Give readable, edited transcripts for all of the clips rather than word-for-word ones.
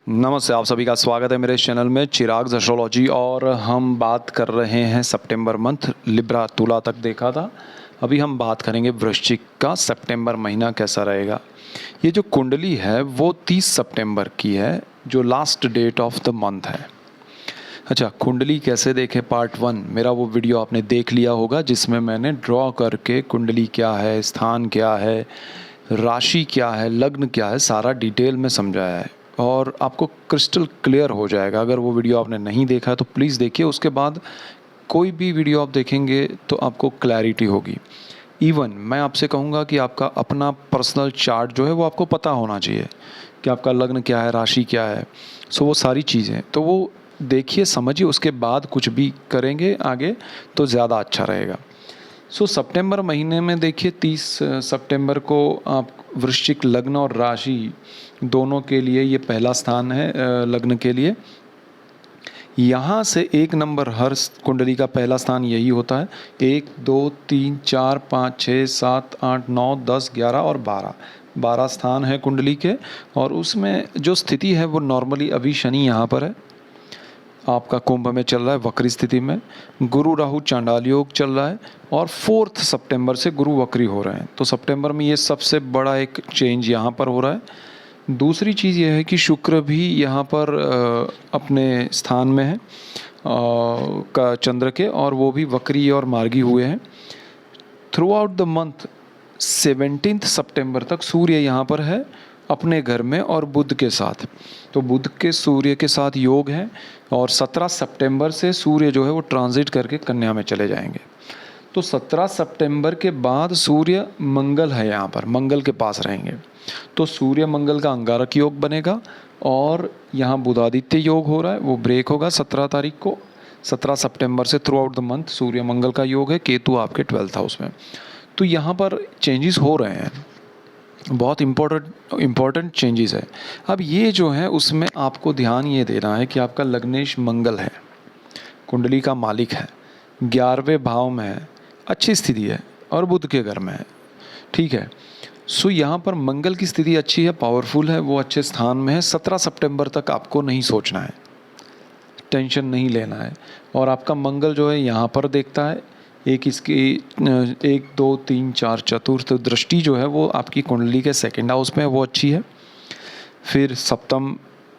नमस्ते, आप सभी का स्वागत है मेरे चैनल में चिराग एस्ट्रोलॉजी। और हम बात कर रहे हैं सितंबर मंथ, लिब्रा तुला तक देखा था। अभी हम बात करेंगे वृश्चिक का सितंबर महीना कैसा रहेगा। ये जो कुंडली है वो 30 सितंबर की है, जो last date of the month है। अच्छा, कुंडली कैसे देखें पार्ट 1 मेरा वो वीडियो आपने देख लिया होगा, जिसमें मैंने ड्रॉ करके कुंडली क्या है, स्थान क्या है, राशि क्या है, लग्न क्या है, सारा डिटेल में समझाया है और आपको क्रिस्टल क्लियर हो जाएगा। अगर वो वीडियो आपने नहीं देखा है तो प्लीज़ देखिए। उसके बाद कोई भी वीडियो आप देखेंगे तो आपको क्लैरिटी होगी। इवन मैं आपसे कहूँगा कि आपका अपना पर्सनल चार्ट जो है वो आपको पता होना चाहिए कि आपका लग्न क्या है, राशि क्या है। सो वो सारी चीज़ें तो वो देखिए, समझिए, उसके बाद कुछ भी करेंगे आगे तो ज़्यादा अच्छा रहेगा। सो सितंबर महीने में देखिए 30 सितंबर को आप वृश्चिक लग्न और राशि दोनों के लिए ये पहला स्थान है। लग्न के लिए यहाँ से 1 नंबर, हर कुंडली का पहला स्थान यही होता है। 1 2 3 4 5 6 7 8 9 10 11 और 12 स्थान है कुंडली के। और उसमें जो स्थिति है वो नॉर्मली अभी शनि यहाँ पर है, आपका कुंभ में चल रहा है वक्री स्थिति में। गुरु राहु चांडाल योग चल रहा है और 4 सितंबर से गुरु वक्री हो रहे हैं। तो सितंबर में ये सबसे बड़ा एक चेंज यहाँ पर हो रहा है। दूसरी चीज़ ये है कि शुक्र भी यहाँ पर अपने स्थान में है का चंद्र के, और वो भी वक्री और मार्गी हुए हैं। थ्रू आउट द मंथ 17 सितंबर तक सूर्य यहाँ पर है अपने घर में और बुध के साथ। तो बुध के सूर्य के साथ योग है और 17 सितंबर से सूर्य जो है वो ट्रांजिट करके कन्या में चले जाएंगे। तो 17 सितंबर के बाद सूर्य मंगल है यहाँ पर, मंगल के पास रहेंगे। तो सूर्य मंगल का अंगारक योग बनेगा और यहाँ बुधादित्य योग हो रहा है, वो ब्रेक होगा 17 तारीख को। 17 सितंबर से थ्रू आउट द मंथ सूर्य मंगल का योग है, केतु आपके 12th हाउस में। तो यहाँ पर चेंजेस हो रहे हैं, बहुत इम्पोर्टेंट चेंजेस है। अब ये जो है उसमें आपको ध्यान ये देना है कि आपका लग्नेश मंगल है, कुंडली का मालिक है, 11वें भाव में है, अच्छी स्थिति है और बुध के घर में है। ठीक है। सो यहाँ पर मंगल की स्थिति अच्छी है, पावरफुल है, वो अच्छे स्थान में है। 17 सितंबर तक आपको नहीं सोचना है, टेंशन नहीं लेना है। और आपका मंगल जो है यहाँ पर देखता है, एक इसकी 1 2 3 4 चतुर्थ दृष्टि जो है वो आपकी कुंडली के 2nd हाउस में है, वो अच्छी है। फिर सप्तम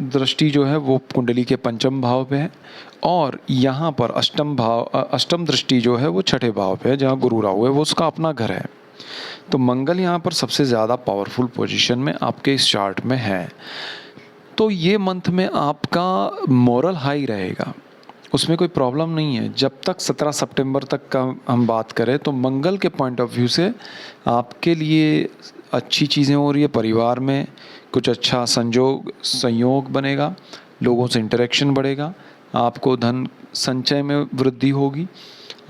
दृष्टि जो है वो कुंडली के 5th भाव पे है। और यहाँ पर अष्टम दृष्टि जो है वो 6ठे भाव पे है, जहाँ गुरु राहु है, वो उसका अपना घर है। तो मंगल यहाँ पर सबसे ज़्यादा पावरफुल पोजीशन में आपके इस चार्ट में है। तो ये मंथ में आपका मोरल हाई रहेगा, उसमें कोई प्रॉब्लम नहीं है। जब तक 17 सितंबर तक का हम बात करें तो मंगल के पॉइंट ऑफ व्यू से आपके लिए अच्छी चीज़ें हो रही है। परिवार में कुछ अच्छा संयोग बनेगा, लोगों से इंटरेक्शन बढ़ेगा, आपको धन संचय में वृद्धि होगी,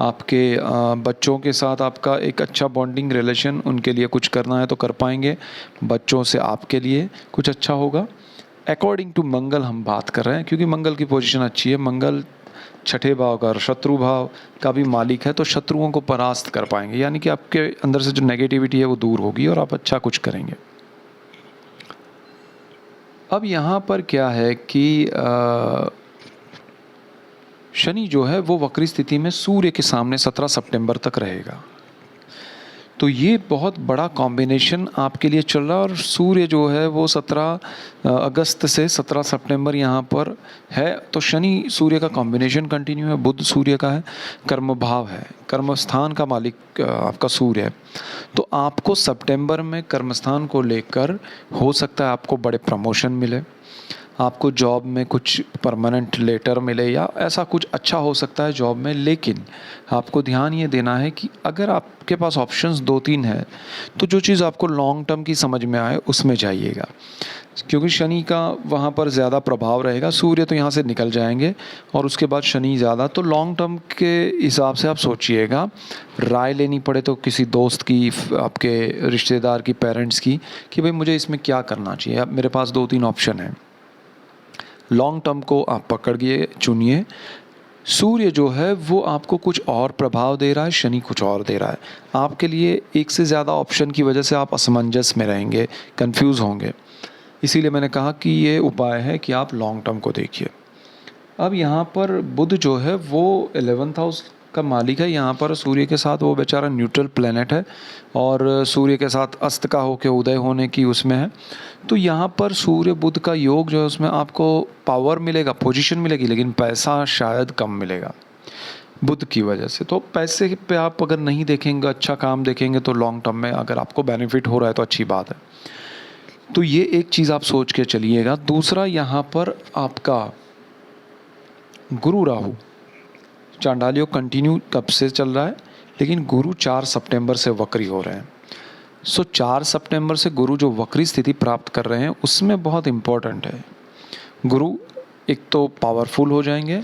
आपके बच्चों के साथ आपका एक अच्छा बॉन्डिंग रिलेशन, उनके लिए कुछ करना है तो कर पाएंगे, बच्चों से आपके लिए कुछ अच्छा होगा। अकॉर्डिंग टू मंगल हम बात कर रहे हैं, क्योंकि मंगल की पोजीशन अच्छी है। मंगल 6ठे भाव का, शत्रु भाव का भी मालिक है, तो शत्रुओं को परास्त कर पाएंगे, यानी कि आपके अंदर से जो नेगेटिविटी है वो दूर होगी और आप अच्छा कुछ करेंगे। अब यहाँ पर क्या है कि शनि जो है वो वक्री स्थिति में सूर्य के सामने 17 सितंबर तक रहेगा। तो ये बहुत बड़ा कॉम्बिनेशन आपके लिए चल रहा है। और सूर्य जो है वो 17 अगस्त से 17 सितंबर यहाँ पर है। तो शनि सूर्य का कॉम्बिनेशन कंटिन्यू है, बुध सूर्य का है, कर्म भाव है, कर्म स्थान का मालिक आपका सूर्य है। तो आपको सितंबर में कर्मस्थान को लेकर हो सकता है आपको बड़े प्रमोशन मिले, आपको जॉब में कुछ परमानेंट लेटर मिले, या ऐसा कुछ अच्छा हो सकता है जॉब में। लेकिन आपको ध्यान ये देना है कि अगर आपके पास ऑप्शंस 2-3 है तो जो चीज़ आपको लॉन्ग टर्म की समझ में आए उसमें जाइएगा, क्योंकि शनि का वहाँ पर ज़्यादा प्रभाव रहेगा। सूर्य तो यहाँ से निकल जाएंगे और उसके बाद शनि ज़्यादा। तो लॉन्ग टर्म के हिसाब से आप सोचिएगा, राय लेनी पड़े तो किसी दोस्त की, आपके रिश्तेदार की, पेरेंट्स की, कि भाई मुझे इसमें क्या करना चाहिए। अब मेरे पास 2-3 ऑप्शन हैं, लॉन्ग टर्म को आप पकड़िए, चुनिए। सूर्य जो है वो आपको कुछ और प्रभाव दे रहा है, शनि कुछ और दे रहा है। आपके लिए एक से ज़्यादा ऑप्शन की वजह से आप असमंजस में रहेंगे, कंफ्यूज होंगे। इसीलिए मैंने कहा कि ये उपाय है कि आप लॉन्ग टर्म को देखिए। अब यहाँ पर बुध जो है वो 11th हाउस का मालिक है। यहाँ पर सूर्य के साथ वो बेचारा न्यूट्रल प्लेनेट है और सूर्य के साथ अस्त का होके उदय होने की उसमें है। तो यहाँ पर सूर्य बुध का योग जो है उसमें आपको पावर मिलेगा, पोजीशन मिलेगी, लेकिन पैसा शायद कम मिलेगा बुध की वजह से। तो पैसे पे आप अगर नहीं देखेंगे, अच्छा काम देखेंगे, तो लॉन्ग टर्म में अगर आपको बेनिफिट हो रहा है तो अच्छी बात है। तो ये एक चीज़ आप सोच के चलिएगा। दूसरा, यहाँ पर आपका गुरु राहु चांडालियों कंटिन्यू कब से चल रहा है, लेकिन गुरु 4 सितंबर से वक्री हो रहे हैं। सो 4 सितंबर से गुरु जो वक्री स्थिति प्राप्त कर रहे हैं उसमें बहुत इम्पोर्टेंट है। गुरु एक तो पावरफुल हो जाएंगे,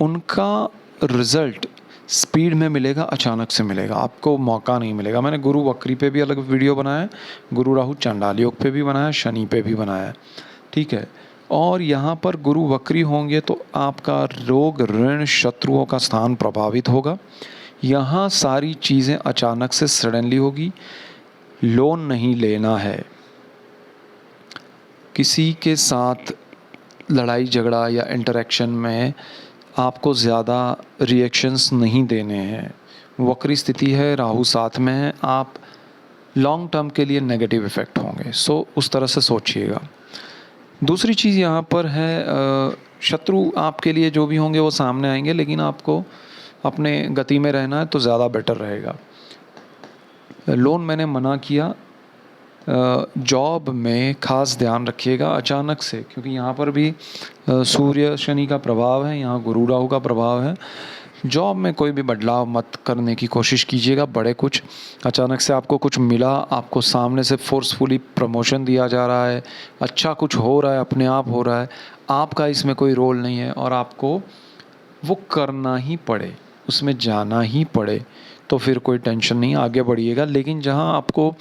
उनका रिजल्ट स्पीड में मिलेगा, अचानक से मिलेगा, आपको मौका नहीं मिलेगा। मैंने गुरु वक्री पे भी अलग वीडियो बनाया है, गुरु राहु चांडाल योग पे भी बनाया है, शनि पे भी बनाया है, ठीक है। और यहाँ पर गुरु वक्री होंगे तो आपका रोग, ऋण, शत्रुओं का स्थान प्रभावित होगा। यहाँ सारी चीज़ें अचानक से सडनली होगी। लोन नहीं लेना है, किसी के साथ लड़ाई झगड़ा या इंटरेक्शन में आपको ज़्यादा रिएक्शंस नहीं देने हैं। वक्री स्थिति है, राहु साथ में है, आप लॉन्ग टर्म के लिए नेगेटिव इफ़ेक्ट होंगे। सो उस तरह से सोचिएगा। दूसरी चीज़ यहाँ पर है, शत्रु आपके लिए जो भी होंगे वो सामने आएंगे, लेकिन आपको अपने गति में रहना है तो ज़्यादा बेटर रहेगा। लोन मैंने मना किया। जॉब में ख़ास ध्यान रखिएगा अचानक से, क्योंकि यहाँ पर भी सूर्य शनि का प्रभाव है, यहाँ गुरु राहु का प्रभाव है। जॉब में कोई भी बदलाव मत करने की कोशिश कीजिएगा। बड़े कुछ अचानक से आपको कुछ मिला, आपको सामने से फोर्सफुली प्रमोशन दिया जा रहा है, अच्छा कुछ हो रहा है, अपने आप हो रहा है, आपका इसमें कोई रोल नहीं है और आपको वो करना ही पड़े, उसमें जाना ही पड़े, तो फिर कोई टेंशन नहीं, आगे बढ़िएगा। लेकिन जहाँ आपको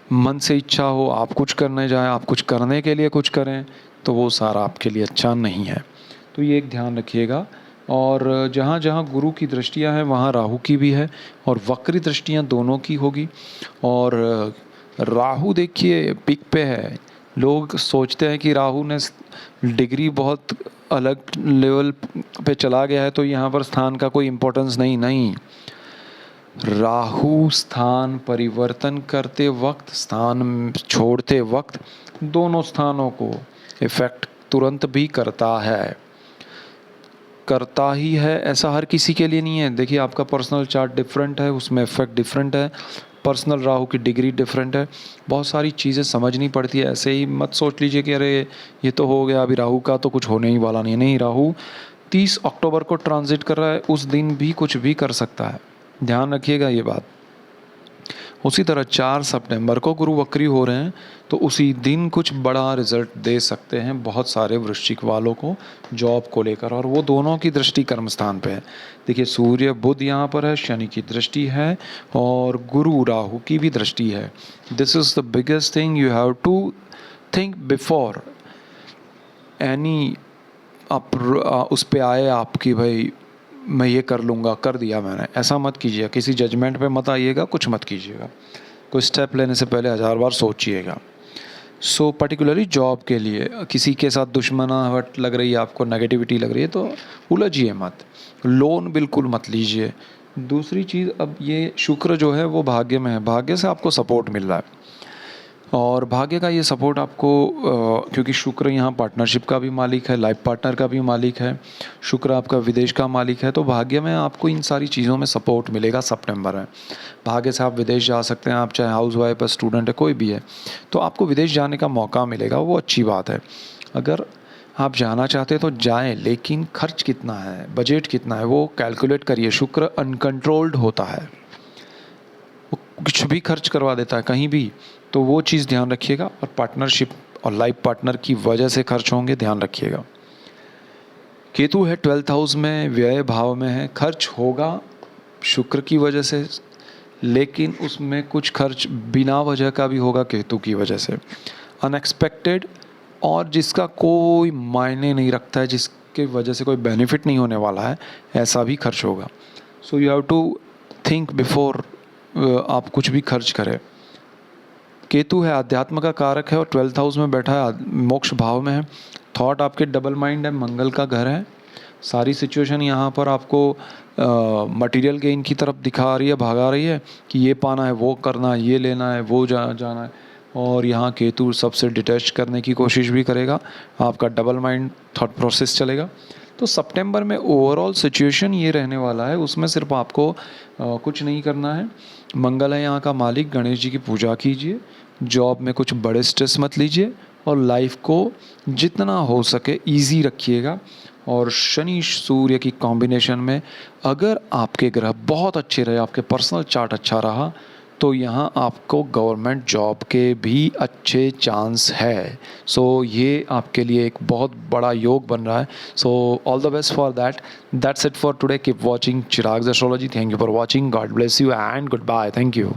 मन से इच्छा हो, आप कुछ करने जाएं, आप कुछ करने के लिए कुछ करें, तो वो सारा आपके लिए अच्छा नहीं है। तो ये एक ध्यान रखिएगा। और जहाँ जहाँ गुरु की दृष्टियाँ हैं वहाँ राहु की भी है और वक्री दृष्टियाँ दोनों की होगी। और राहु देखिए पिक पे है। लोग सोचते हैं कि राहु ने डिग्री बहुत अलग लेवल पे चला गया है तो यहाँ पर स्थान का कोई इम्पोर्टेंस नहीं। राहु स्थान परिवर्तन करते वक्त, स्थान छोड़ते वक्त दोनों स्थानों को इफ़ेक्ट तुरंत भी करता ही है। ऐसा हर किसी के लिए नहीं है। देखिए आपका पर्सनल चार्ट डिफरेंट है, उसमें इफेक्ट डिफरेंट है, पर्सनल राहु की डिग्री डिफरेंट है, बहुत सारी चीज़ें समझनी पड़ती है। ऐसे ही मत सोच लीजिए कि अरे ये तो हो गया, अभी राहु का तो कुछ होने ही वाला नहीं। राहु 30 अक्टूबर को ट्रांजिट कर रहा है, उस दिन भी कुछ भी कर सकता है, ध्यान रखिएगा ये बात। उसी तरह 4 सितंबर को गुरु वक्री हो रहे हैं तो उसी दिन कुछ बड़ा रिजल्ट दे सकते हैं बहुत सारे वृश्चिक वालों को जॉब को लेकर, और वो दोनों की दृष्टि कर्म स्थान पे है। देखिए सूर्य बुध यहाँ पर है, शनि की दृष्टि है और गुरु राहु की भी दृष्टि है। This is the biggest thing you have to think before any उस पे आए आपकी भाई मैं ये कर लूँगा, कर दिया मैंने, ऐसा मत कीजिए। किसी जजमेंट पे मत आइएगा, कुछ मत कीजिएगा। कोई स्टेप लेने से पहले 1000 बार सोचिएगा। सो पर्टिकुलरली जॉब के लिए किसी के साथ दुश्मनाहट लग रही है, आपको नेगेटिविटी लग रही है तो उलझिए मत, लोन बिल्कुल मत लीजिए। दूसरी चीज़, अब ये शुक्र जो है वो भाग्य में है, भाग्य से आपको सपोर्ट मिल रहा है और भाग्य का ये सपोर्ट आपको क्योंकि शुक्र यहाँ पार्टनरशिप का भी मालिक है, लाइफ पार्टनर का भी मालिक है, शुक्र आपका विदेश का मालिक है, तो भाग्य में आपको इन सारी चीज़ों में सपोर्ट मिलेगा सितंबर में। भाग्य से आप विदेश जा सकते हैं, आप चाहे हाउस वाइफ है, स्टूडेंट है, कोई भी है, तो आपको विदेश जाने का मौका मिलेगा, वो अच्छी बात है। अगर आप जाना चाहते हैं तो जाएं, लेकिन खर्च कितना है, बजट कितना है, वो कैलकुलेट करिए। शुक्र अनकंट्रोल्ड होता है, वो कुछ भी खर्च करवा देता है कहीं भी, तो वो चीज़ ध्यान रखिएगा। और पार्टनरशिप और लाइफ पार्टनर की वजह से खर्च होंगे, ध्यान रखिएगा। केतु है 12th हाउस में, व्यय भाव में है, खर्च होगा शुक्र की वजह से, लेकिन उसमें कुछ खर्च बिना वजह का भी होगा केतु की वजह से, अनएक्सपेक्टेड, और जिसका कोई मायने नहीं रखता है, जिसके वजह से कोई बेनिफिट नहीं होने वाला है, ऐसा भी खर्च होगा। So you have to think before आप कुछ भी खर्च करें। केतु है अध्यात्म का कारक है और 12th हाउस में बैठा है, मोक्ष भाव में है। थॉट आपके डबल माइंड है, मंगल का घर है। सारी सिचुएशन यहाँ पर आपको मटेरियल गेन की तरफ दिखा रही है, भगा रही है कि ये पाना है, वो करना है, ये लेना है, वो जाना है। और यहाँ केतु सबसे डिटैच करने की कोशिश भी करेगा, आपका डबल माइंड थॉट प्रोसेस चलेगा। तो सितंबर में ओवरऑल सिचुएशन ये रहने वाला है, उसमें सिर्फ आपको कुछ नहीं करना है। मंगल है यहाँ का मालिक, गणेश जी की पूजा कीजिए, जॉब में कुछ बड़े स्ट्रेस मत लीजिए और लाइफ को जितना हो सके इजी रखिएगा। और शनि सूर्य की कॉम्बिनेशन में अगर आपके ग्रह बहुत अच्छे रहे, आपके पर्सनल चार्ट अच्छा रहा, तो यहाँ आपको गवर्नमेंट जॉब के भी अच्छे चांस है। सो ये आपके लिए एक बहुत बड़ा योग बन रहा है। So all the best for that. That's it for today. Keep watching Chirag's astrology. Thank you for watching. God bless you and good bye. Thank you.